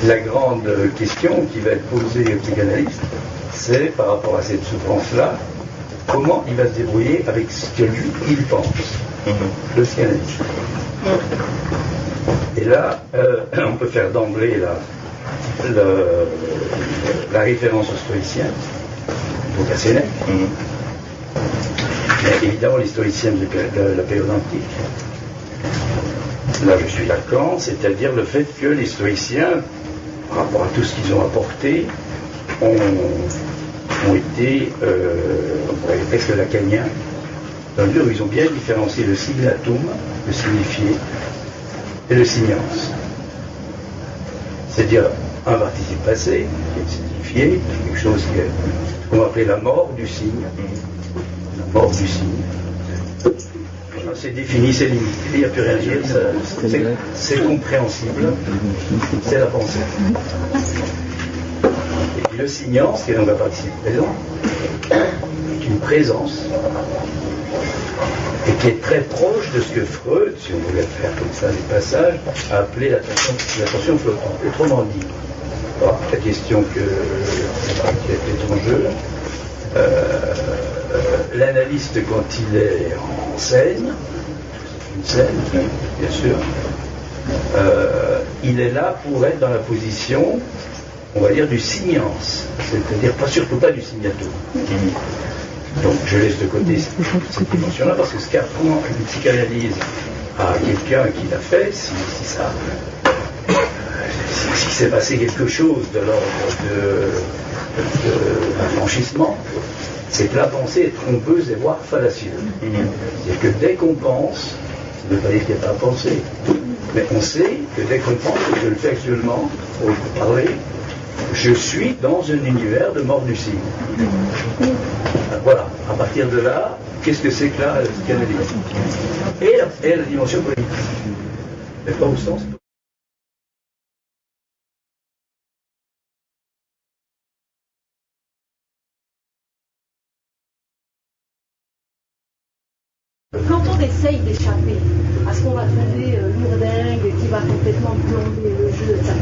la grande question qui va être posée au psychanalyste, c'est par rapport à cette souffrance-là, comment il va se débrouiller avec ce que lui, il pense, le psychanalyste. Et là, on peut faire d'emblée la référence aux stoïciens, donc assez net. Mais évidemment, les stoïciens de la période antique, là je suis Lacan, c'est-à-dire le fait que les stoïciens, par rapport à tout ce qu'ils ont apporté, ont été, on pourrait dire presque lacaniens, dans le mesure où ils ont bien différencié le signatum, le signifié, et le signans. C'est-à-dire un participe passé, qui est signifié, quelque chose qu'on va appeler la mort du signe. La mort du signe. C'est défini, c'est limité, il n'y a plus rien à dire, c'est compréhensible, c'est la pensée. Et puis le signant, qui est donc un participe présent, est une présence, et qui est très proche de ce que Freud, si on voulait faire comme ça des passages, a appelé l'attention flottante. Autrement dit, la question qui est en jeu, l'analyste, quand il est en scène, une scène, bien sûr, il est là pour être dans la position, on va dire, du signans, c'est-à-dire surtout pas du signatum. Donc je laisse de côté cette dimension-là, parce que ce qu'apprend une psychanalyse à quelqu'un qui l'a fait, si s'est passé quelque chose de l'ordre d'un franchissement, c'est que la pensée est trompeuse et voire fallacieuse. C'est-à-dire que dès qu'on pense, ça ne veut pas dire qu'il n'y a pas à penser, mais on sait que dès qu'on pense, et je le fais actuellement, pour vous parler, je suis dans un univers de mort du signe. Voilà, à partir de là, qu'est-ce que c'est que la psychanalyse et la dimension politique. Mais pas au sens. Quand on essaye d'échapper à ce qu'on va trouver lourdingue, qui va complètement plomber le jeu, etc.,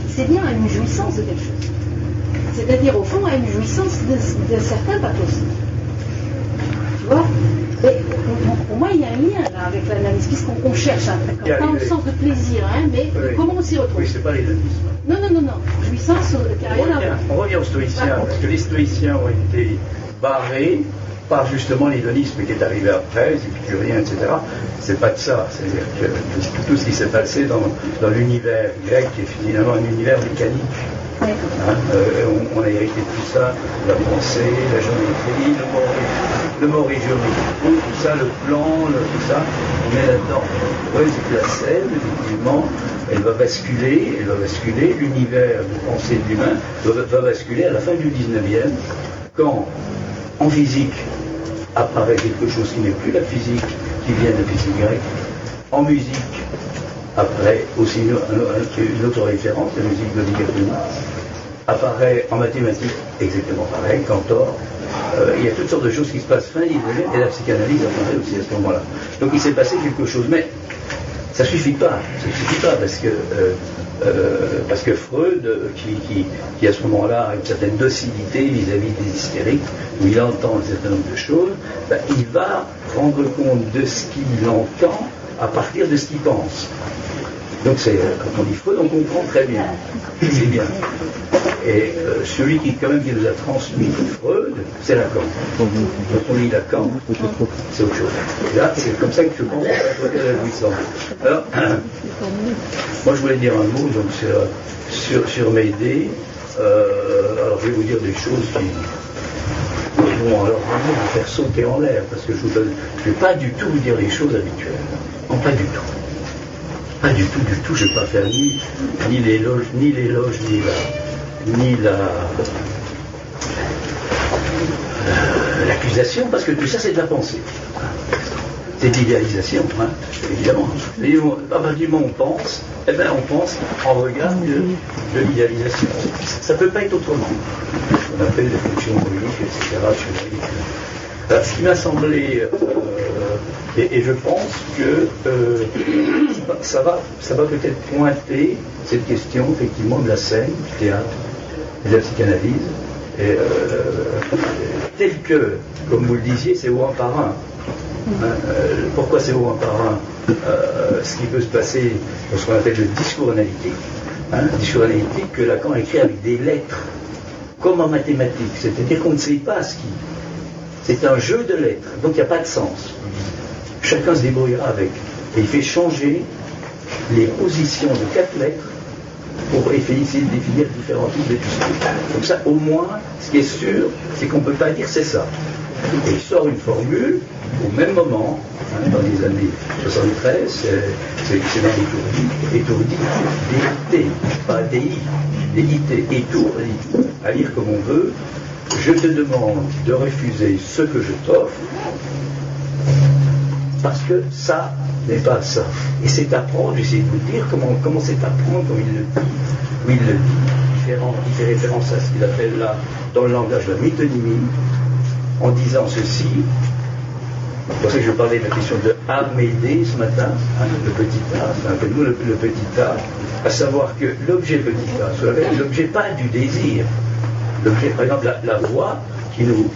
c'est bien à une jouissance de quelque chose. C'est-à-dire, au fond, à une jouissance de certains pathos. Tu vois? Mais, pour moi, il y a un lien là, avec l'analyse, puisqu'on cherche, pas au sens de plaisir, hein, mais comment on s'y retrouve. Oui, c'est pas l'hédonisme. Non. Jouissance qui a rien à voir. On revient aux stoïciens, parce que les stoïciens ont été barrés par justement l'hédonisme qui est arrivé après, les épicuriens, etc. C'est pas de ça. C'est-à-dire que tout ce qui s'est passé dans l'univers grec, qui est finalement un univers mécanique. On a hérité de tout ça, la pensée, la géométrie, le mot géométrique, tout ça, le plan, tout ça, on est là-dedans. Oui, c'est que la scène, effectivement, elle va basculer, l'univers de pensée de l'humain va basculer à la fin du 19e, quand, en physique, apparaît quelque chose qui n'est plus la physique, qui vient de la physique grecque, en musique, après aussi une autre référence, la musique de l'Oligoponie, apparaît en mathématiques exactement pareil, Cantor. Il y a toutes sortes de choses qui se passent fin 19e et la psychanalyse apparaît aussi à ce moment-là. Donc il s'est passé quelque chose, mais ça ne suffit pas parce que Freud, qui à ce moment-là a une certaine docilité vis-à-vis des hystériques, où il entend un certain nombre de choses, il va rendre compte de ce qu'il entend à partir de ce qu'il pense. Donc quand on dit Freud, on comprend très bien. C'est bien. Et celui qui nous a transmis Freud, c'est Lacan. Quand on lit Lacan, c'est autre chose. Et là, c'est comme ça que je pense que la jouissance. Alors, moi je voulais dire un mot donc, sur Médée. Alors je vais vous dire des choses qui vont alors vraiment vous faire sauter en l'air, parce que je ne vais pas du tout vous dire les choses habituelles. Non, pas du tout. Pas du tout, je ne vais pas faire ni l'éloge, ni l'accusation, parce que tout ça c'est de la pensée. C'est de l'idéalisation, évidemment. À partir du moment où on pense, on pense en regard de l'idéalisation. Ça ne peut pas être autrement. On appelle les fonctions mobiliques, etc. Alors, ce qui m'a semblé Et je pense que ça va peut-être pointer cette question, effectivement, de la scène, du théâtre, de la psychanalyse, tel que, comme vous le disiez, c'est haut un par un. Pourquoi c'est haut un par un ce qui peut se passer dans ce qu'on appelle le discours analytique, le discours analytique que Lacan a écrit avec des lettres, comme en mathématiques, c'est-à-dire qu'on ne sait pas ce qui. C'est un jeu de lettres, donc il n'y a pas de sens. Chacun se débrouillera avec. Et il fait changer les positions de 4 lettres pour essayer de définir différents types de discours. Comme ça, au moins, ce qui est sûr, c'est qu'on ne peut pas dire c'est ça. Et il sort une formule au même moment, dans les années 73, c'est dans Étourdi, DIT, pas DI, DIT, étourdi, à lire comme on veut. Je te demande de refuser ce que je t'offre, parce que ça n'est pas ça. Et c'est apprendre, j'essaie de vous dire comment c'est apprendre, comme il le dit, il fait référence à ce qu'il appelle là, dans le langage, la métonymie, en disant ceci. C'est pour ça que je parlais de la question de Amédée ce matin, le petit A, appelle-nous le petit A, à savoir que l'objet petit A, l'objet pas du désir, l'objet, par exemple, la voix qui nous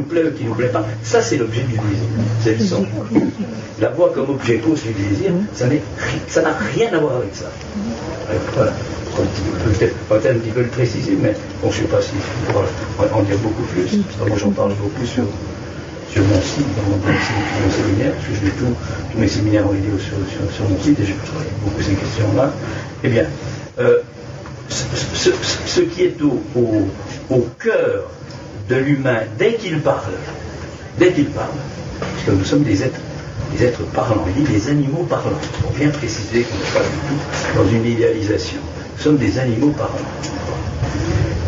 plaît ou qui nous plaît pas, ça c'est l'objet du désir, c'est le son. La voix comme objet cause du désir, ça n'a rien à voir avec ça. Voilà. Peut-être un petit peu le préciser, mais bon, je ne sais pas si je pourrais en dire beaucoup plus. Moi j'en parle beaucoup sur mon site, dans mon séminaire, parce que je mets tous mes séminaires en vidéo sur mon site et j'ai beaucoup ces questions-là. Eh bien, ce qui est au cœur de l'humain dès qu'il parle, parce que nous sommes des êtres parlants, il dit des animaux parlants, pour bien préciser qu'on n'est pas du tout dans une idéalisation, nous sommes des animaux parlants.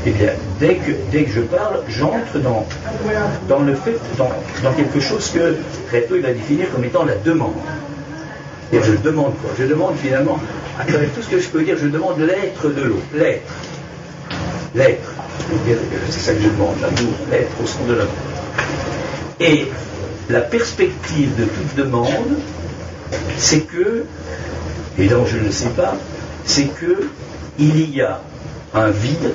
Eh bien, dès que je parle, j'entre dans le fait, dans quelque chose que Réto il va définir comme étant la demande. Et je demande quoi? Je demande finalement, à travers tout ce que je peux dire, je demande l'être de l'autre, l'être. C'est ça que je demande, l'amour, l'être au sein de l'amour. Et la perspective de toute demande, c'est que, et donc je ne le sais pas, c'est que il y a un vide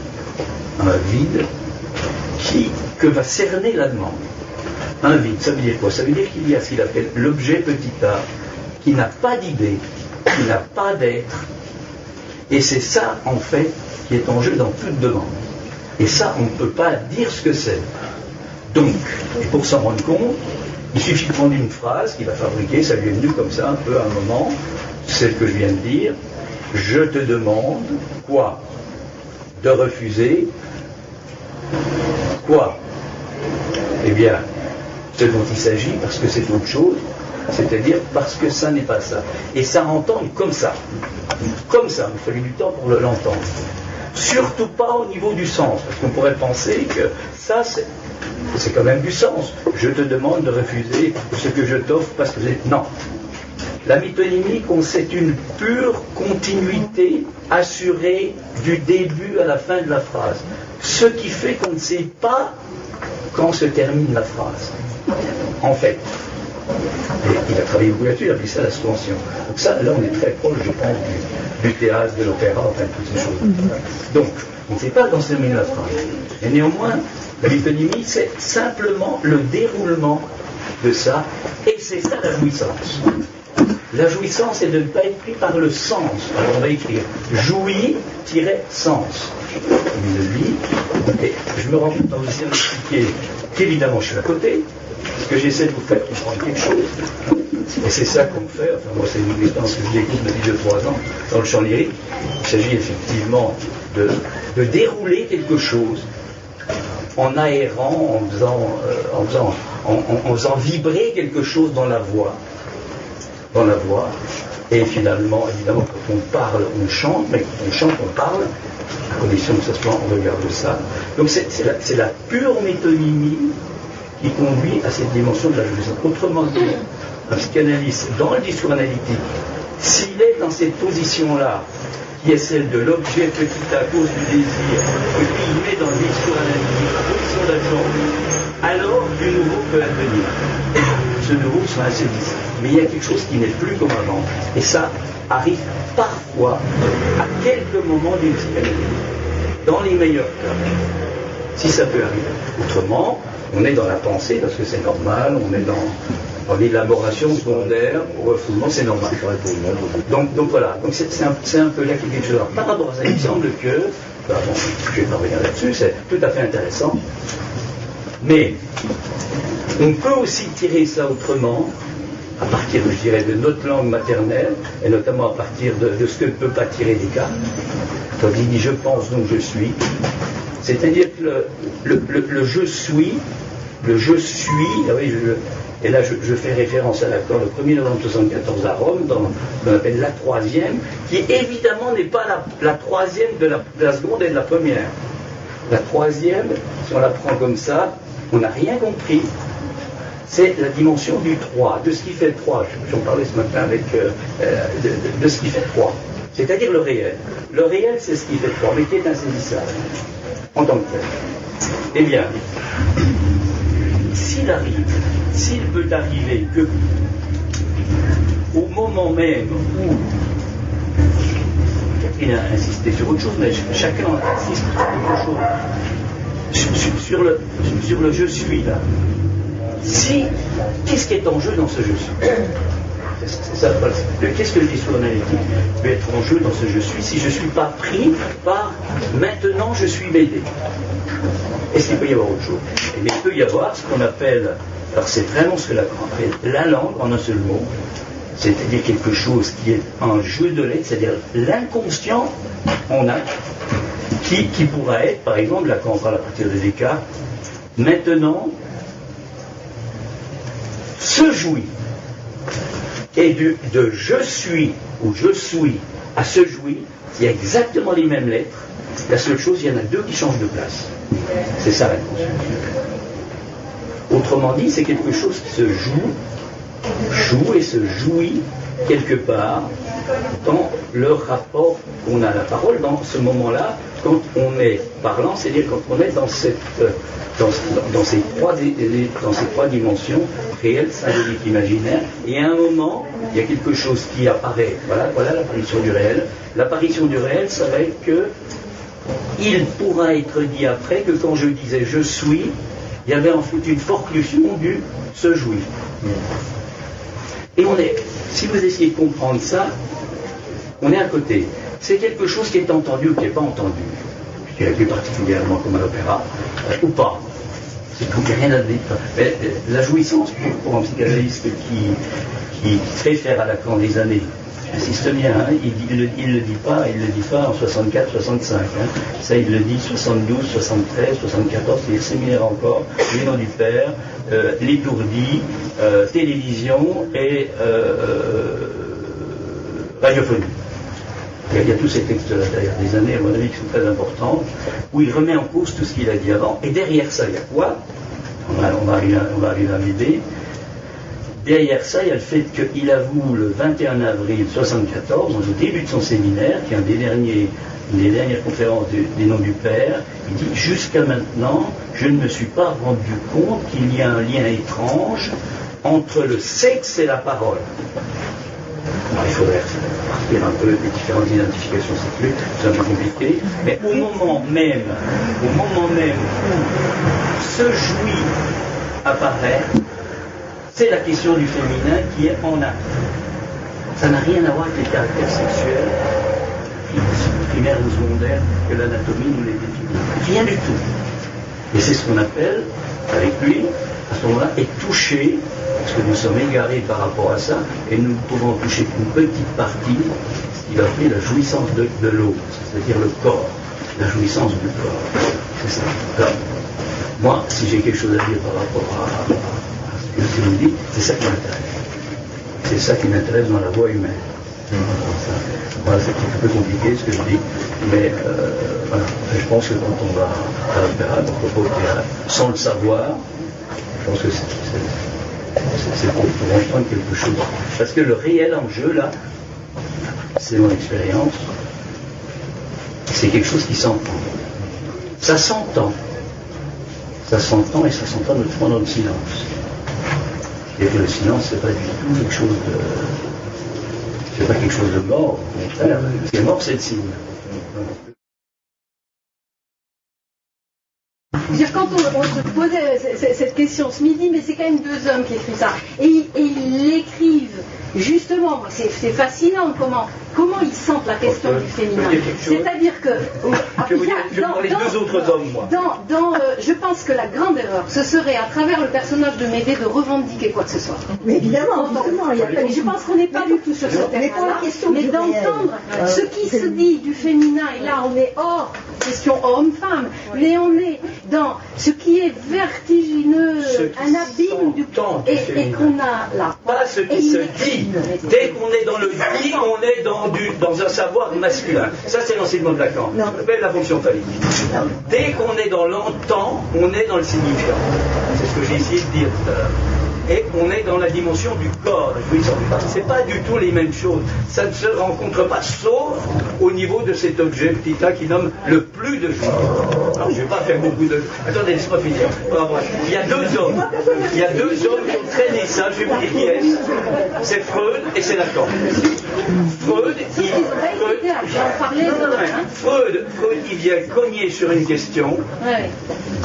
que va cerner la demande. Un vide, ça veut dire quoi? Ça veut dire qu'il y a ce qu'il appelle l'objet petit a, qui n'a pas d'idée, qui n'a pas d'être. Et c'est ça, en fait, qui est en jeu dans toute demande. Et ça, on ne peut pas dire ce que c'est. Donc, et pour s'en rendre compte, il suffit de prendre une phrase qu'il va fabriquer, ça lui est venu comme ça, un peu à un moment, celle que je viens de dire. Je te demande quoi? De refuser quoi? Eh bien, ce dont il s'agit, parce que c'est autre chose, c'est-à-dire parce que ça n'est pas ça. Et ça entend comme ça. Comme ça, il fallait du temps pour l'entendre. Surtout pas au niveau du sens, parce qu'on pourrait penser que ça, c'est quand même du sens. Je te demande de refuser ce que je t'offre parce que non. La métonymie, c'est une pure continuité assurée du début à la fin de la phrase. Ce qui fait qu'on ne sait pas quand se termine la phrase. En fait. Et il a travaillé beaucoup là-dessus, il a appelé ça la suspension. Donc ça, là, on est très proche, je pense, du théâtre, de l'opéra, enfin, toutes ces choses. Donc, on ne sait pas quand se termine la phrase. Et néanmoins, la métonymie, c'est simplement le déroulement de ça, et c'est ça la jouissance. La jouissance est de ne pas être pris par le sens. Alors on va écrire jouir-sens. Il le lit, et je me rends compte dans aussi d'expliquer qu'évidemment je suis à côté, parce que j'essaie de vous faire comprendre quelque chose. Et c'est ça qu'on fait, enfin moi c'est une expérience que je découvre depuis 2-3 ans dans le chant lyrique. Il s'agit effectivement de dérouler quelque chose en aérant, en faisant vibrer quelque chose dans la voix. Et finalement, évidemment, quand on parle, on chante, mais quand on chante, on parle, à condition que ce soit en regard de ça. Donc c'est la pure métonymie qui conduit à cette dimension de la jouissance. Autrement dit, un psychanalyste, dans le discours analytique, s'il est dans cette position-là, qui est celle de l'objet petit à cause du désir, et puis il met dans le discours analytique la position d'agent, alors du nouveau peut advenir. ce nouveau soit insaisissable. Mais il y a quelque chose qui n'est plus comme avant. Et ça arrive parfois à quelques moments d'une psychanalyse, dans les meilleurs cas, si ça peut arriver. Autrement, on est dans la pensée parce que c'est normal, on est dans l'élaboration secondaire, au refoulement, c'est normal. Donc voilà, donc c'est un peu là qu'il y a quelque chose. Alors, par rapport à ça, il me semble que, bon, je ne vais pas revenir là-dessus, c'est tout à fait intéressant, mais on peut aussi tirer ça autrement, à partir, je dirais, de notre langue maternelle, et notamment à partir de ce que ne peut pas tirer Descartes. Quand il dit « je pense, donc je suis », c'est-à-dire que le je suis, ah oui, et là je fais référence à l'accord le 1er novembre 1974 à Rome, dans ce qu'on appelle la troisième, qui évidemment n'est pas la troisième de la seconde et de la première. La troisième, si on la prend comme ça, on n'a rien compris. C'est la dimension du 3, de ce qui fait 3. J'en parlais ce matin avec de ce qui fait 3. C'est-à-dire le réel. Le réel, c'est ce qui fait 3, mais qui est insaisissable en tant que tel. Eh bien, s'il peut arriver que au moment même où Catherine a insisté sur autre chose, mais chacun insiste sur quelque chose. Sur le je suis là. Qu'est-ce qui est en jeu dans ce je suis? C'est ça, qu'est-ce que le discours analytique peut être en jeu dans ce je suis si je ne suis pas pris par maintenant je suis BD? Est-ce qu'il peut y avoir autre chose? Eh bien, il peut y avoir ce qu'on appelle, alors c'est vraiment ce que Lacan appelle la langue en un seul mot, c'est-à-dire quelque chose qui est un jeu de lettres, c'est-à-dire l'inconscient en acte, qui pourra être, par exemple, Lacan parle à partir de Descartes, maintenant se jouit. Et de je suis ou je suis à se jouir, il y a exactement les mêmes lettres. La seule chose, il y en a deux qui changent de place. C'est ça la conscience. Autrement dit, c'est quelque chose qui se joue et se jouit quelque part dans le rapport qu'on a à la parole dans ce moment-là, quand on est parlant, c'est-à-dire quand on est dans ces trois dimensions, réel, symbolique, imaginaire, et à un moment, il y a quelque chose qui apparaît. Voilà l'apparition du réel. L'apparition du réel, ça va être que il pourra être dit après que quand je disais je suis, il y avait en fait une forclusion du se jouir. Et si vous essayez de comprendre ça, on est à côté. C'est quelque chose qui est entendu ou qui n'est pas entendu. Je dirais plus particulièrement comme à l'opéra, ou pas. C'est donc rien à dire. Mais la jouissance pour un psychanalyste qui préfère à Lacan des années, j'insiste bien, hein, il ne le dit pas en 64, 65. Hein. Ça, il le dit 72, 73, 74, c'est-à-dire séminaire encore, les noms du père, l'étourdi, télévision et radiophonie. Il y a tous ces textes-là derrière des années, à mon avis, qui sont très importants, où il remet en cause tout ce qu'il a dit avant. Et derrière ça, il y a quoi? On va arriver à l'idée. Derrière ça, il y a le fait qu'il avoue le 21 avril 1974, au début de son séminaire, qui est une des dernières conférences des noms du Père, il dit « Jusqu'à maintenant, je ne me suis pas rendu compte qu'il y a un lien étrange entre le sexe et la parole. » Alors, il faudrait partir un peu des différentes identifications sexuelles, c'est un peu compliqué, mais au moment même où ce jouit apparaît, c'est la question du féminin qui est en acte. Ça n'a rien à voir avec les caractères sexuels, primaires ou secondaires, que l'anatomie nous les définit. Rien du tout. Et c'est ce qu'on appelle, avec lui, à ce moment-là, est touché, parce que nous sommes égarés par rapport à ça, et nous pouvons toucher une petite partie, ce qu'il appelle la jouissance de l'autre, c'est-à-dire le corps, la jouissance du corps. C'est ça. Alors, moi, si j'ai quelque chose à dire par rapport à ce que vous dites, c'est ça qui m'intéresse. C'est ça qui m'intéresse dans la voie humaine. Voilà, c'est un peu compliqué ce que je dis, mais voilà. Je pense que quand on va à l'opéra, quand on va au théâtre, sans le savoir, je pense que c'est pour entendre quelque chose. Parce que le réel enjeu, là, c'est mon expérience, c'est quelque chose qui s'entend. Ça s'entend. Ça s'entend et ça s'entend notamment dans le silence. Et que le silence, c'est pas du tout quelque chose de. C'est pas quelque chose de mort, au contraire. Ce qui est mort, c'est le signe. Quand on se posait cette question ce midi, mais c'est quand même deux hommes qui écrivent ça. Et ils l'écrivent, justement, c'est fascinant comment ils sentent la question du féminin. C'est-à-dire que... Je veux parler de deux autres hommes, moi. Je pense que la grande erreur, ce serait, à travers le personnage de Médée, de revendiquer quoi que ce soit. Mais évidemment, je pense qu'on n'est pas du tout sur ce terrain-là, mais d'entendre ce qui se dit du féminin, et là on est hors question homme-femme, mais on est dans ce qui est vertigineux, un abîme du temps, et qu'on a là. Pas ce qui se dit. Dès qu'on est dans le dit, on est dans un savoir masculin. Ça, c'est l'enseignement de Lacan. On appelle la fonction phallique. Dès qu'on est dans l'entend, on est dans le signifiant. C'est ce que j'ai essayé de dire tout à l'heure. Et on est dans la dimension du corps. C'est pas du tout les mêmes choses. Ça ne se rencontre pas, sauf au niveau de cet objet petit A qui nomme le plus de choses. Alors je ne vais pas faire beaucoup de... Attendez, laisse-moi finir. Il y a deux hommes. Il y a deux hommes qui ont traîné ça. Je vais vous dire qui est-ce. C'est Freud et c'est Lacan. Freud, il vient cogner sur une question.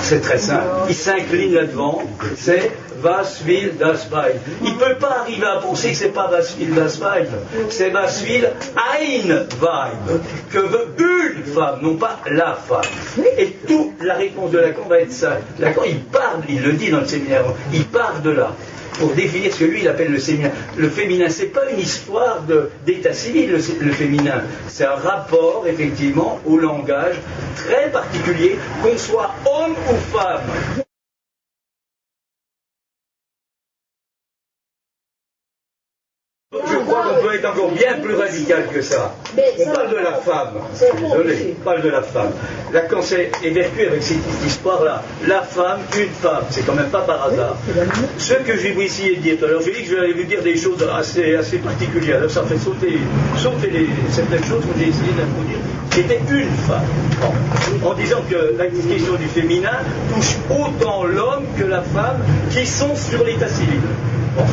C'est très simple. Il s'incline là-devant. C'est was will das Weib. Il ne peut pas arriver à penser que ce n'est pas was will das Weib. C'est was will ein Weib. Que veut une femme, non pas la femme. Et toute la réponse de Lacan va être ça. Lacan, il le dit dans le séminaire, il part de là. Pour définir ce que lui il appelle le féminin. Le féminin, c'est pas une histoire d'état civil, le féminin. C'est un rapport, effectivement, au langage très particulier, qu'on soit homme ou femme. Je crois qu'on peut être encore bien plus radical que ça. On parle de la femme. Désolé, on parle de la femme. Lacan est vertu avec cette histoire-là. La femme, une femme. C'est quand même pas par hasard. Ce que je vais vous essayer de dire tout à l'heure, j'ai dit que je vais aller vous dire des choses assez particulières. Alors ça fait sauter certaines choses que j'ai essayé d'introduire. C'était une femme. En disant que la question du féminin touche autant l'homme que la femme qui sont sur l'état civil. Bon.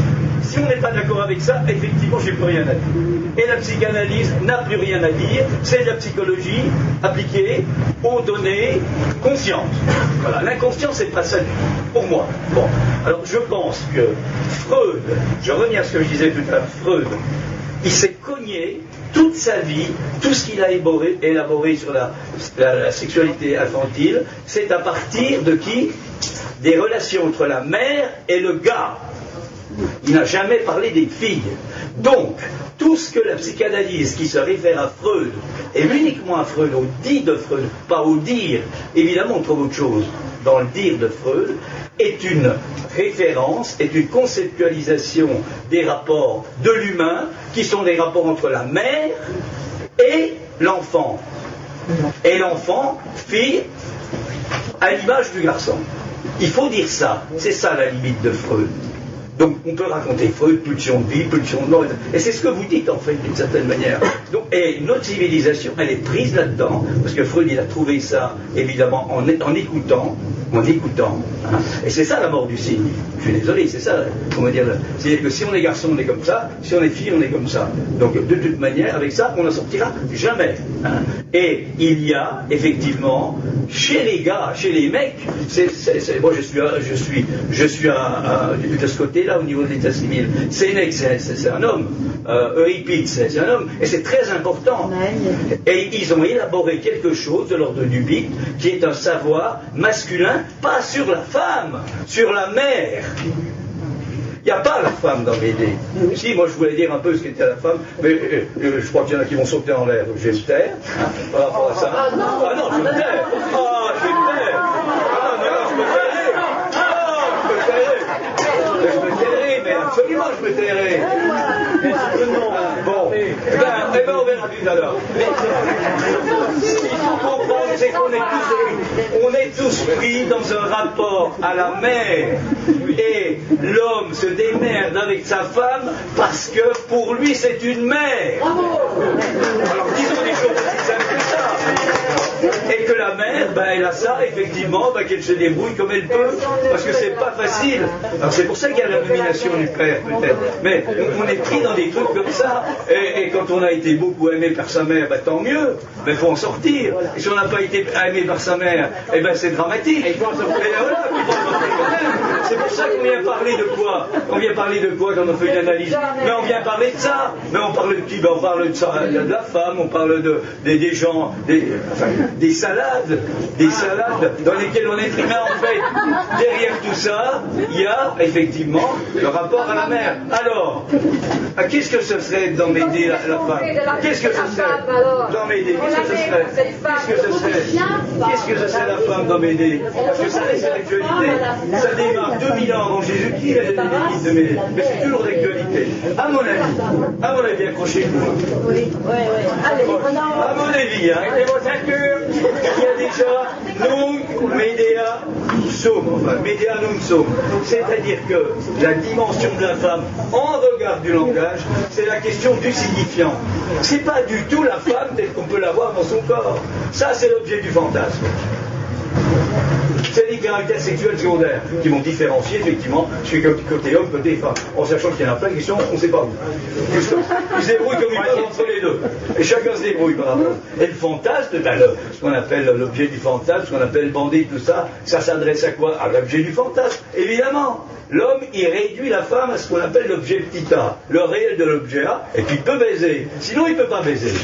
Si on n'est pas d'accord avec ça, effectivement, je n'ai plus rien à dire. Et la psychanalyse n'a plus rien à dire. C'est de la psychologie appliquée aux données conscientes. Voilà, l'inconscient, c'est pas ça pour moi. Bon, alors je pense que Freud, je reviens à ce que je disais tout à l'heure, Freud, il s'est cogné toute sa vie, tout ce qu'il a élaboré sur la sexualité infantile, c'est à partir de qui? Des relations entre la mère et le gars. Il n'a jamais parlé des filles. Donc, tout ce que la psychanalyse qui se réfère à Freud, et uniquement à Freud, au dit de Freud, pas au dire, évidemment on trouve autre chose dans le dire de Freud, est une référence, est une conceptualisation des rapports de l'humain, qui sont des rapports entre la mère et l'enfant. Et l'enfant, fille, à l'image du garçon. Il faut dire ça, c'est ça la limite de Freud. Donc on peut raconter Freud, pulsion de vie, pulsion de mort, et c'est ce que vous dites en fait d'une certaine manière. Donc, et notre civilisation, elle est prise là-dedans, parce que Freud il a trouvé ça évidemment en écoutant, hein. Et c'est ça la mort du signe. Je suis désolé, c'est ça, comment dire, c'est-à-dire que si on est garçon, on est comme ça, si on est fille, on est comme ça. Donc de toute manière, avec ça, on n'en sortira jamais. Hein. Et il y a effectivement, chez les gars, chez les mecs, moi je suis de ce côté-là au niveau de l'état civil. Sénèque, c'est un homme. Euripide, c'est un homme. Et c'est très important. Et ils ont élaboré quelque chose de l'ordre du bit, qui est un savoir masculin, pas sur la femme, sur la mère. Il n'y a pas la femme dans Médée. Si, moi je voulais dire un peu ce qu'était la femme, mais je crois qu'il y en a qui vont sauter en l'air, donc je vais me taire. Par rapport à ça. Ah non, je me taire. Ah, je vais me taire. Ah non, je me tairai. Ah, je me tairai, mais absolument je me tairai. Bon, eh ben on verra plus à l'heure. Il faut comprendre, c'est qu'on est tous pris dans un rapport à la mère, et l'homme se démerde avec sa femme parce que pour lui c'est une mère. Alors disons des choses aussi simples que ça. Et que la mère ben, elle a ça, effectivement, ben, qu'elle se débrouille comme elle peut, parce que c'est pas facile. Alors c'est pour ça qu'il y a la nomination du père, peut-être. Mais on est pris dans des trucs comme ça, et quand on a été beaucoup aimé par sa mère, ben, tant mieux, mais il faut en sortir. Et si on n'a pas été aimé par sa mère, eh ben, c'est dramatique. Et voilà, c'est pour ça qu'on vient parler de quoi? On vient parler de quoi quand on fait une analyse? Mais on vient parler de ça. Mais on parle de qui? Ben, on parle de ça, de la femme, on parle des gens, des salades dans lesquelles on est pris. Mais en fait, derrière tout ça, il y a effectivement le rapport à la mère. Alors, qu'est-ce que ce serait dans m'aider la femme? Qu'est-ce que ce serait dans m'aider? Qu'est-ce que ce serait? Qu'est-ce que ce serait la femme dans m'aider? Parce que ça reste l'actualité. Ça démarre 2000 ans avant Jésus-Christ, les de m'aider. Mais c'est toujours d'actualité. À mon avis, accrochez-vous. Oui. Allez, à mon avis, hein, et vos ceintures, il y a déjà Nunc Medea Sum, enfin Medea Nunc Sum. C'est-à-dire que la dimension de la femme en regard du langage, c'est la question du signifiant. C'est pas du tout la femme telle qu'on peut la voir dans son corps. Ça, c'est l'objet du fantasme. C'est les caractères sexuels secondaires qui vont différencier effectivement celui côté homme, côté femme. En sachant qu'il y en a plein qui sont, on ne sait pas où. Ils se débrouillent comme ils peuvent entre les deux. Et chacun se débrouille par rapport. Et le fantasme, ce qu'on appelle l'objet du fantasme, ce qu'on appelle bandit, tout ça, ça s'adresse à quoi? À l'objet du fantasme, évidemment. L'homme, il réduit la femme à ce qu'on appelle l'objet petit a, le réel de l'objet A, et puis il peut baiser. Sinon, il ne peut pas baiser.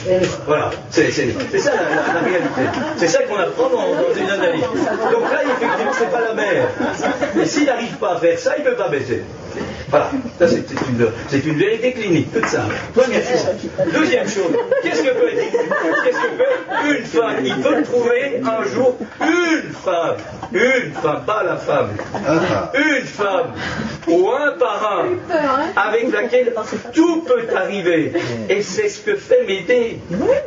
Voilà, c'est ça la réalité. C'est ça qu'on apprend dans une analyse. Donc là, effectivement, c'est pas la mère. Et s'il n'arrive pas à faire ça, il ne peut pas baiser. Voilà, ça c'est une vérité clinique, toute simple. Première chose. Deuxième chose, qu'est-ce que peut être une femme? Il peut trouver un jour une femme, pas la femme, une femme, ou un par un, avec laquelle tout peut arriver. Et c'est ce que fait Médée.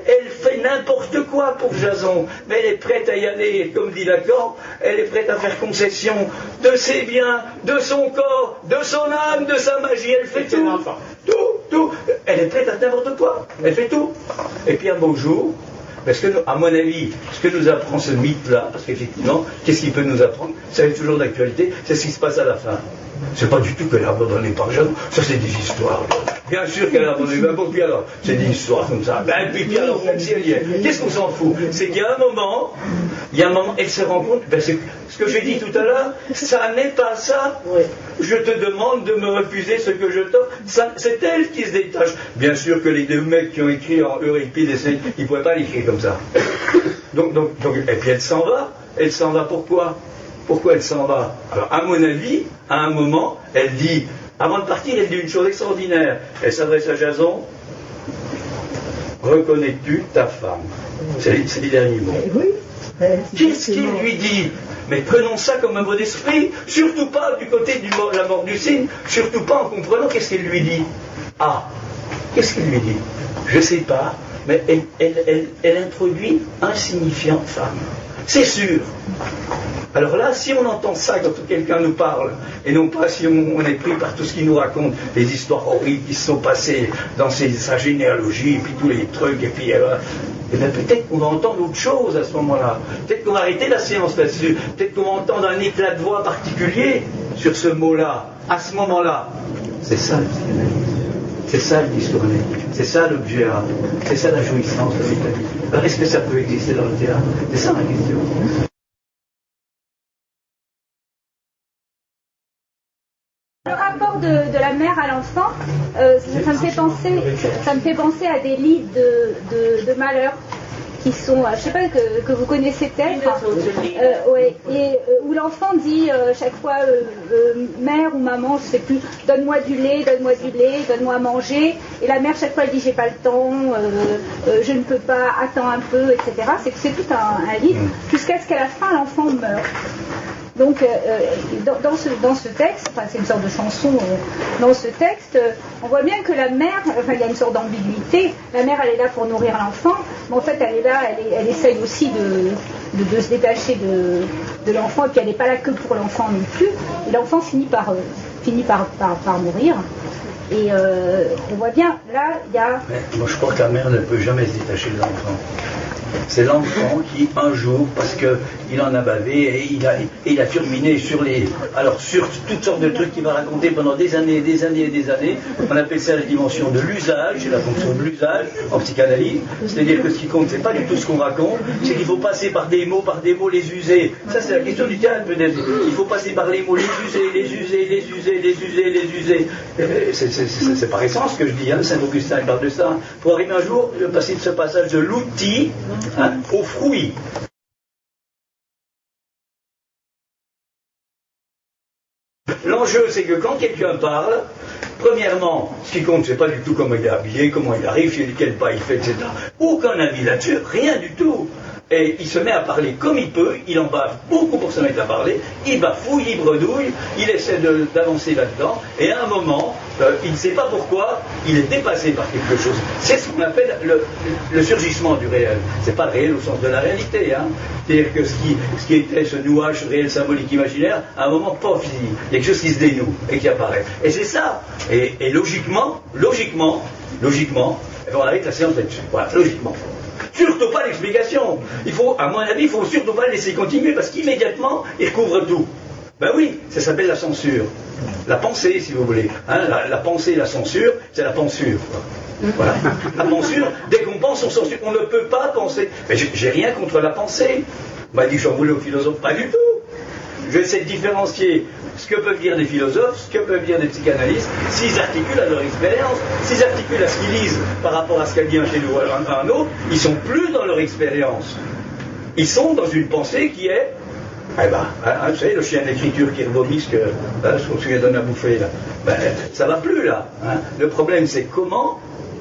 Elle fait n'importe quoi pour Jason, mais elle est prête à y aller, comme dit Lacan, elle est prête à faire concession de ses biens, de son corps, de son âme, de sa magie, elle fait tout. Tout. Elle est prête à n'importe quoi. Elle fait tout. Et puis un beau jour, parce que, à mon avis, ce que nous apprend ce mythe-là, parce qu'effectivement, qu'est-ce qu'il peut nous apprendre? Ça est toujours d'actualité, c'est ce qui se passe à la fin. C'est pas du tout qu'elle est abandonnée par Jason, ça c'est des histoires. Bien sûr qu'elle est abandonnée, mais bon, puis alors, c'est des histoires comme ça. Ben, puis alors, même si elle y est, qu'est-ce qu'on s'en fout? C'est qu'il y a un moment, elle se rend compte, ben, c'est ce que j'ai dit tout à l'heure, ça n'est pas ça. Je te demande de me refuser ce que je t'offre. C'est elle qui se détache. Bien sûr que les deux mecs qui ont écrit en Euripide, ils ne pouvaient pas l'écrire comme ça. Donc, et puis elle s'en va. Elle s'en va pourquoi? Pourquoi elle s'en va? Alors, à mon avis, à un moment, elle dit, avant de partir, elle dit une chose extraordinaire. Elle s'adresse à Jason. Reconnais-tu ta femme? C'est les derniers mots. Qu'est-ce qu'il lui dit? Mais prenons ça comme un mot d'esprit, surtout pas du côté de la mort du cygne, surtout pas en comprenant qu'est-ce qu'il lui dit. Ah, qu'est-ce qu'il lui dit? Je ne sais pas, mais elle introduit un signifiant femme. C'est sûr. Alors là, si on entend ça quand quelqu'un nous parle, et non pas si on est pris par tout ce qu'il nous raconte, les histoires horribles qui se sont passées dans sa généalogie, et puis tous les trucs, et puis bien peut-être qu'on va entendre autre chose à ce moment-là. Peut-être qu'on va arrêter la séance là-dessus. Peut-être qu'on va entendre un éclat de voix particulier sur ce mot-là, à ce moment-là. C'est ça le psychanalyse. C'est ça le discours analytique. C'est ça l'objet A. C'est ça la jouissance de la vie. Alors est-ce que ça peut exister dans le théâtre? C'est ça la question. Le rapport de la mère à l'enfant, ça me fait penser à des livres de malheur qui sont, je ne sais pas, que vous connaissez peut-être, où l'enfant dit chaque fois mère ou maman, je ne sais plus, donne-moi du lait, donne-moi à manger, et la mère chaque fois elle dit j'ai pas le temps, je ne peux pas, attends un peu, etc. C'est tout un livre, jusqu'à ce qu'à la fin l'enfant meure. Donc, dans ce texte, enfin c'est une sorte de chanson, dans ce texte, on voit bien que la mère, enfin il y a une sorte d'ambiguïté, la mère elle est là pour nourrir l'enfant, mais en fait elle est là, elle essaye aussi de se détacher de l'enfant, et puis elle n'est pas là que pour l'enfant non plus, et l'enfant finit par mourir. Et on voit bien, là, il y a... Mais moi je crois que la mère ne peut jamais se détacher de l'enfant. C'est l'enfant qui, un jour, parce qu'il en a bavé et il a turbiné sur toutes sortes de trucs qu'il va raconter pendant des années et des années et des années. On appelle ça la dimension de l'usage, la fonction de l'usage en psychanalyse. C'est-à-dire que ce qui compte, c'est pas du tout ce qu'on raconte, c'est qu'il faut passer par des mots, les user. Ça, c'est la question du théâtre, peut-être. Il faut passer par les mots, les user. C'est par essence que je dis, hein, Saint-Augustin parle de ça. Pour arriver un jour, passer de ce passage de l'outil au fruit. L'enjeu, c'est que quand quelqu'un parle, premièrement, ce qui compte, c'est pas du tout comment il est habillé, comment il arrive, quel pas il fait, etc. Aucun avis là-dessus, rien du tout. Et il se met à parler comme il peut, il en bave beaucoup pour se mettre à parler, il bafouille, il bredouille, il essaie d'avancer là-dedans, et à un moment, il ne sait pas pourquoi, il est dépassé par quelque chose. C'est ce qu'on appelle le surgissement du réel. C'est pas le réel au sens de la réalité, hein. C'est-à-dire que ce qui était ce nouage réel, symbolique, imaginaire, à un moment, pof, il y a quelque chose qui se dénoue et qui apparaît. Et c'est ça. Et logiquement, on arrête la séance là-dessus. Voilà, logiquement. Surtout pas l'explication. À mon avis, il faut surtout pas le laisser continuer parce qu'immédiatement, il recouvre tout. Ben oui, ça s'appelle la censure. La pensée, si vous voulez. Hein, la pensée, la censure, c'est la pensure. Voilà. La pensure, dès qu'on pense, on censure. On ne peut pas penser. Mais j'ai rien contre la pensée. On m'a dit que j'en voulais aux philosophes. Pas du tout. Je vais essayer de différencier ce que peuvent dire des philosophes, ce que peuvent dire des psychanalystes, s'ils articulent à leur expérience, s'ils articulent à ce qu'ils lisent par rapport à ce qu'a dit un chez nous ou un autre, ils sont plus dans leur expérience. Ils sont dans une pensée qui est, vous savez, le chien d'écriture qui revomit ce qu'on se lui donne à bouffer, là. Ça va plus, là. Hein. Le problème, c'est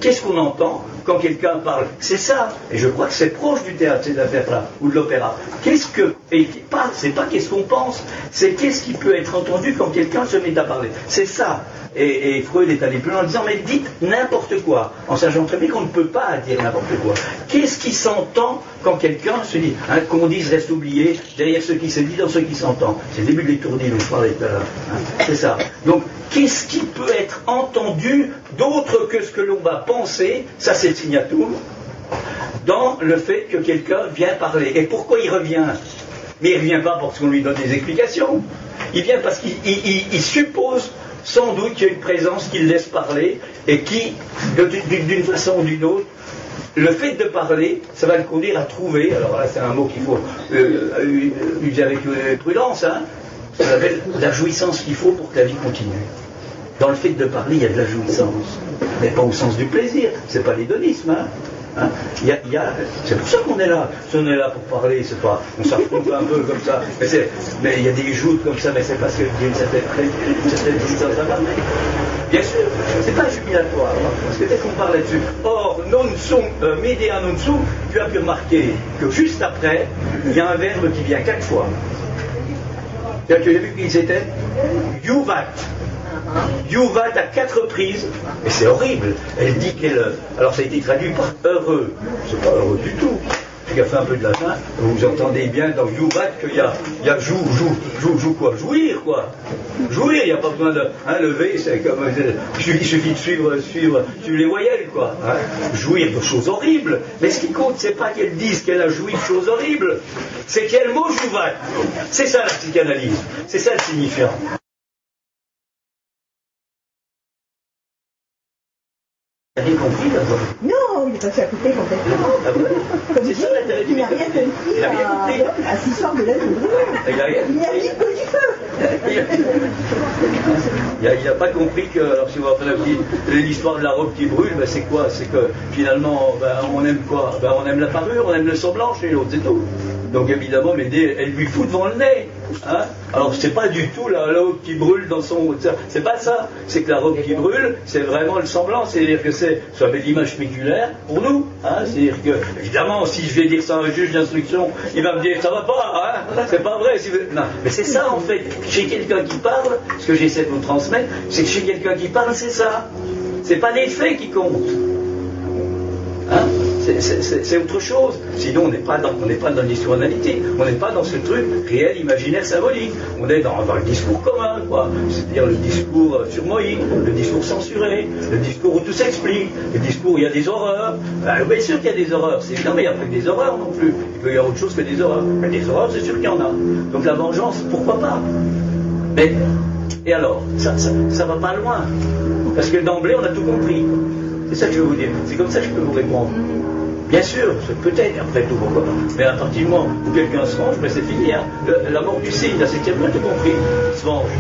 qu'est-ce qu'on entend quand quelqu'un parle? C'est ça. Et je crois que c'est proche du théâtre, ces affaires-là, ou de l'opéra. C'est pas qu'est-ce qu'on pense, c'est qu'est-ce qui peut être entendu quand quelqu'un se met à parler. C'est ça. Et Freud est allé plus loin en disant, mais dites n'importe quoi, en sachant très bien qu'on ne peut pas dire n'importe quoi. Qu'est-ce qui s'entend quand quelqu'un se dit, hein, qu'on dise reste oublié, derrière ce qui se dit, dans ce qui s'entend. C'est le début de l'étourdi dont je parlais tout à l'heure. Hein. C'est ça. Donc, qu'est-ce qui peut être entendu d'autre que ce que l'on va penser, ça c'est le signatum, dans le fait que quelqu'un vient parler. Et pourquoi il revient? Mais il ne revient pas parce qu'on lui donne des explications. Il vient parce qu'il suppose sans doute qu'il y a une présence qui le laisse parler et qui, d'une façon ou d'une autre, le fait de parler, ça va le conduire à trouver, alors là c'est un mot qu'il faut user avec prudence, hein, ça s'appelle la jouissance qu'il faut pour que la vie continue. Dans le fait de parler, il y a de la jouissance, mais pas au sens du plaisir, c'est pas l'hédonisme, hein. Hein, c'est pour ça qu'on est là. Si on est là pour parler, c'est pas, on s'affronte un peu comme ça. Mais il y a des joutes comme ça, mais c'est parce qu'il y a une certaine distance à parler. Bien sûr, c'est pas jubilatoire, hein, parce que dès qu'on parle là-dessus, or, non sum, médea non sum, tu as pu remarquer que juste après, il y a un verbe qui vient 4 fois. C'est-à-dire que j'ai vu qui c'était Juvat. Juvat à 4 reprises, et c'est horrible. Elle dit qu'elle. Alors ça a été traduit par heureux. C'est pas heureux du tout. Qui a fait un peu de latin, vous entendez bien dans Juvat qu'il y a joue quoi? Jouir quoi. Jouir, il n'y a pas besoin de. Hein, lever, c'est comme. Il suffit de suivre les voyelles quoi. Hein. Jouir de choses horribles. Mais ce qui compte, c'est pas qu'elle dise qu'elle a joui de choses horribles, c'est qu'elle mot Juvat. C'est ça la psychanalyse. C'est ça le signifiant. T'as rien compris d'abord? Non, il est passé à côté complètement. Ah ouais. Comme je dis, il n'a rien compris à cette histoire de l'aide au brûleur. Il n'a rien Il a dit que du feu. Il n'a pas compris que, alors si vous rappelez l'histoire de la robe qui brûle, ben c'est quoi? C'est que finalement, on aime quoi? On aime la parure, on aime le semblant chez l'autre, c'est tout. Donc évidemment, l'idée, elle lui fout devant le nez. Hein, alors c'est pas du tout la robe qui brûle dans son... C'est pas ça. C'est que la robe qui brûle, c'est vraiment le semblant. C'est-à-dire que c'est ça fait l'image spéculaire pour nous. Hein, c'est-à-dire que, évidemment, si je vais dire ça à un juge d'instruction, il va me dire ça va pas, hein, c'est pas vrai. Non. Mais c'est ça en fait. Chez quelqu'un qui parle, ce que j'essaie de vous transmettre, c'est que chez quelqu'un qui parle, c'est ça. C'est pas les faits qui comptent. Hein, C'est autre chose. Sinon, on n'est pas dans l'histoire analytique. On n'est pas dans ce truc réel, imaginaire, symbolique. On est dans le discours commun, quoi. C'est-à-dire le discours sur Moïse, le discours censuré, le discours où tout s'explique, le discours où il y a des horreurs. Bien sûr qu'il y a des horreurs. C'est évident, mais il n'y a pas que des horreurs non plus. Il peut y avoir autre chose que des horreurs. Mais des horreurs, c'est sûr qu'il y en a. Donc la vengeance, pourquoi pas? Mais, et alors, ça va pas loin. Parce que d'emblée, on a tout compris. C'est ça que je veux vous dire. C'est comme ça que je peux vous répondre. Bien sûr, peut-être, après tout, pourquoi pas. Mais à partir du moment où quelqu'un se venge, ben c'est fini. Hein. La mort du cygne, là, c'est qu'il a tout compris. Il se venge.